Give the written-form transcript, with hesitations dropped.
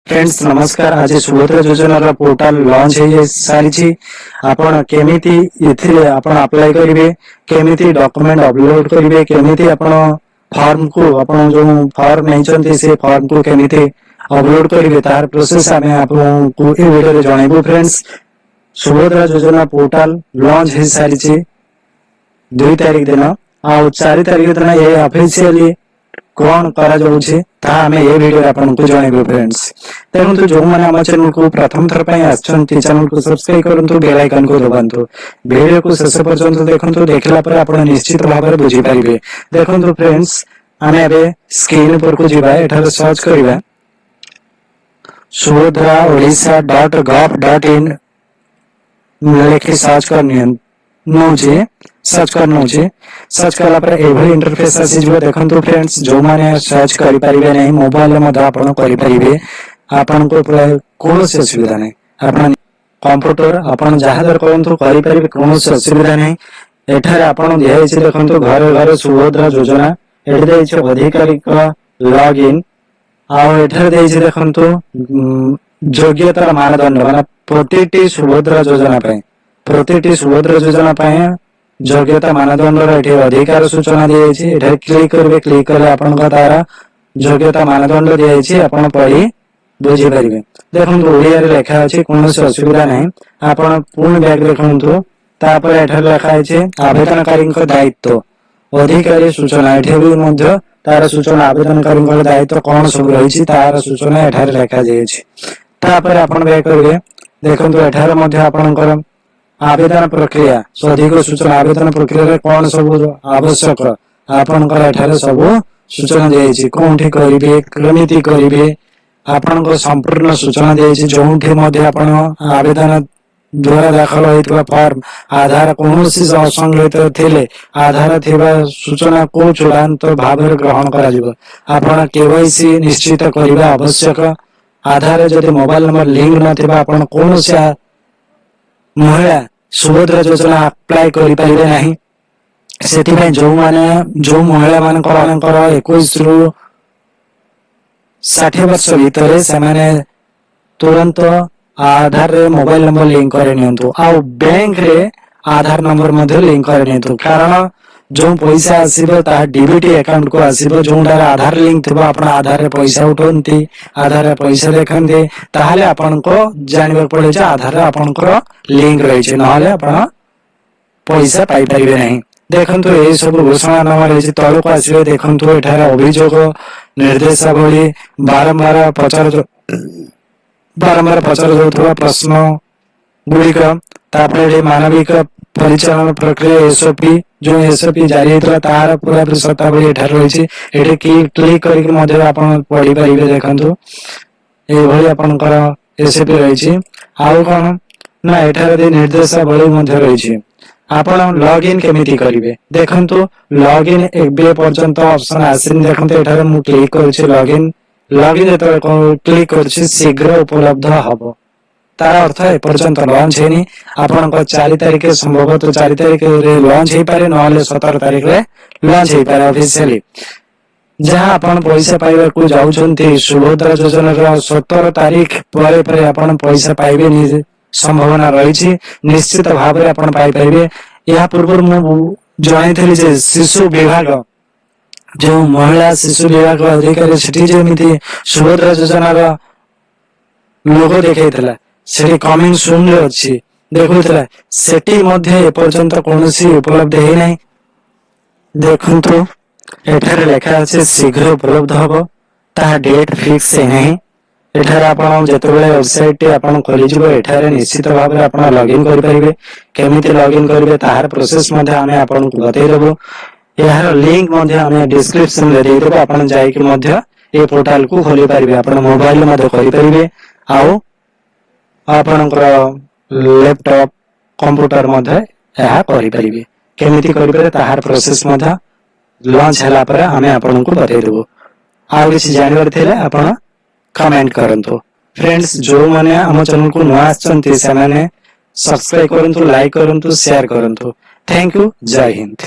Friends नमस्कार। आज सुभद्रा योजना पोर्टाल लॉन्च हो सारी आपण केमिति इथिले आपण अप्लाई करिवे, केमिति डॉक्यूमेंट अपलोड करिवे, केमिति आपण फॉर्म को आपण जो फॉर्म नहीं से फॉर्म को केमिति अपलोड करिवे तार प्रोसेस आमे आपको ए वीडियो रे जणाइबो। फ्रेंड्स सुभद्रा योजना पोर्टाल लॉन्च हो सारी 2 तारिख दिन आ 4 तारिख दिन ये ऑफिशियली कौन करा जाउछि ता हमें ये वीडियो आपनको जणाइबो। फ्रेंड्स देखंतु जो माने हम चैनल को प्रथम थर पय आछंती चैनल को सब्सक्राइब करंतु, बेल आइकन को दबांतु, वीडियो को शेष पर्यंत देखंतु। देखला पर आपण निश्चित भाव में बुझी पारिबे। देखंतु फ्रेंड्स हमें अबे स्क्रीन पर को जिबा, एठार सर्च करिबा subraodisha.gov.in लेखि सर्च करनियन नोजे सर्च करनोजे। सर्च कला पर एभली इंटरफेस आसी जो देखंतु। फ्रेंड्स जो माने सर्च करि परिबे नहीं, मोबाइल में मध आपण करि परिबे, आपण को कोनो से सुविधा नहीं। आपण कंप्यूटर आपण जहादर करंतु करि परिबे, कोनो से सुविधा नहीं। एठारे आपण दिया छै देखंतु घर घर सुभद्रा योजना, एठी देइ छै अधिकारी का लॉगिन आ एठारे देइ छै देखंतु योग्यता मानदंड माने प्रतिटी सुभद्रा योजना पय योग्यता मानदंड अधिकार सूचना दी जाए। क्लिक करेंगे, क्लिक करें आपण तारा योग्यता मानदंड दी जाए, आपण पढ़ी बुझी पारे। देखो ओडिया रे लिखा अछि, कौन से असुविधा नहीं। आपण पूर्ण बैक देखंतु, तापर एठार लिखा अछि आवेदनकारी दायित्व अधिकारी सूचना। एठे भी मध्य तार सूचना आवेदनकारी दायित्व कौन सब रही तार सूचना एठार लिखा जाय अछि। तापर आपण बैक करेंगे, देखंतु एठार मध्य आपणकर आवेदन प्रक्रिया अधिक सूचना, आवेदन प्रक्रिया कौन सब आवश्यक आपनकर एठारे सब सूचना दी, कौन करेंगे, केमिति करेंगे, आपण संपूर्ण सूचना दी। जो आवेदन द्वारा दाखल होता फॉर्म आधार कौन असंगत थे आधार थिबा सूचना को चूड़ांत भाव ग्रहण कर केवाईसी निश्चित करने आवश्यक। आधार जदि मोबाइल नंबर लिंक न कौन से महिला सुभद्रा योजना अप्लाई करि परिबे नाही। सेति जो महिला मानकर 21 रु 60 वर्ष भीतर से माने तुरंत आधार रे मोबाइल नंबर लिंक करे नियंतु, आ बैंक रे आधार नंबर मध्ये लिंक करे नियंतु। कारण जो पैसा आसीबो ता डीबीटी अकाउंट को आसीबो, जो आधार लिंक थिबो आपण आधार रे पैसा उठोंती, आधार रे पैसा देखंती, ताहाले आपण को जानबे पड़े जे आधार रे आपण को लिंक रही छै, नहले आपण पैसा पाई परिबे नहीं। देखंतु ए सब घोषणा नामा रही तळ को आसीबे। देखंतु एठार अभियोग निर्देशावली बारंबार पचार जाउथबा प्रश्न गुड़िक, तापर मानविक परिचालन प्रक्रिया एसओपी जो एसओपी जारी होता तार पूरा शर्तावली एठार रही। एठी क्लिक करके मध्य आपण पढ़ी पारिबे। देखंतु ए भली आपनकर एसओपी रही। आउ कोन ना एठार दे निर्देशावली मध्य रही। आपण लॉगिन केमिति करिवे, देखंतु लॉगिन एबे पर्यंत ऑप्शन आसिन। देखंतु एठार मु क्लिक करछि लॉगिन जत क्लिक करछि शीघ्र उपलब्ध हबो, तार अर्थ ए पर्यंत लॉन्च हेनी। आपण 4 तारिख संभवतः 4 तारिख रे लॉन्च हे पारे, नहले 17 तारिख रे लॉन्च हे पारे ऑफिशियली। जहां आपण पैसा पाइबा को जाउछंती सुभद्रा योजना रो 17 तारिख परे परे आपण पैसा पाइबे नि संभावना रही। निश्चित भाव में आपण पाई पाइबे। या पूर्व मु जणाइथली जे शिशु विभाग जो महिला शिशु विभाग अधिकारी सेठी जेमिति सुभद्रा योजना रो लोगो देखाइतला, सेठी कमिंग सून रे अछि देखुतला, सेठी मध्ये ए पर्यंत कोनोसी उपलब्ध हे नै। देखंतु एठारे लेखा अछि शीघ्र उपलब्ध हबो, ता डेट फिक्स हे नै। एठारे आपण जेतेबेले वेबसाइट टे आपण खोली जिवो, एठारे निश्चित भाव में आपण लॉगिन करि परिबे। केमिति लॉगिन करिवे ताहार प्रोसेस मध्ये आमे आपण को बतै देबो। यार लिंक मध्ये आमे डिस्क्रिप्शन रे देइ देबो, आपण जाई कि मध्ये ए पोर्टल को खोली परिबे। आपण मोबाइल मध्ये करि परिबे, आउ आपणकर लैपटॉप कंप्यूटर मध्ये एहा करि परिबे। केमिति करिबे ताहार प्रोसेस मध्ये लॉन्च हला पर आमे आपण को बतै देबो। आउ किछि जानवर थिले आपण कमेंट करंतु। फ्रेंड्स जो माने हम चैनल को नुआ आछंती से माने सब्सक्राइब करंतु, लाइक करंतु, शेयर करंतु। थैंक यू, जय हिंद।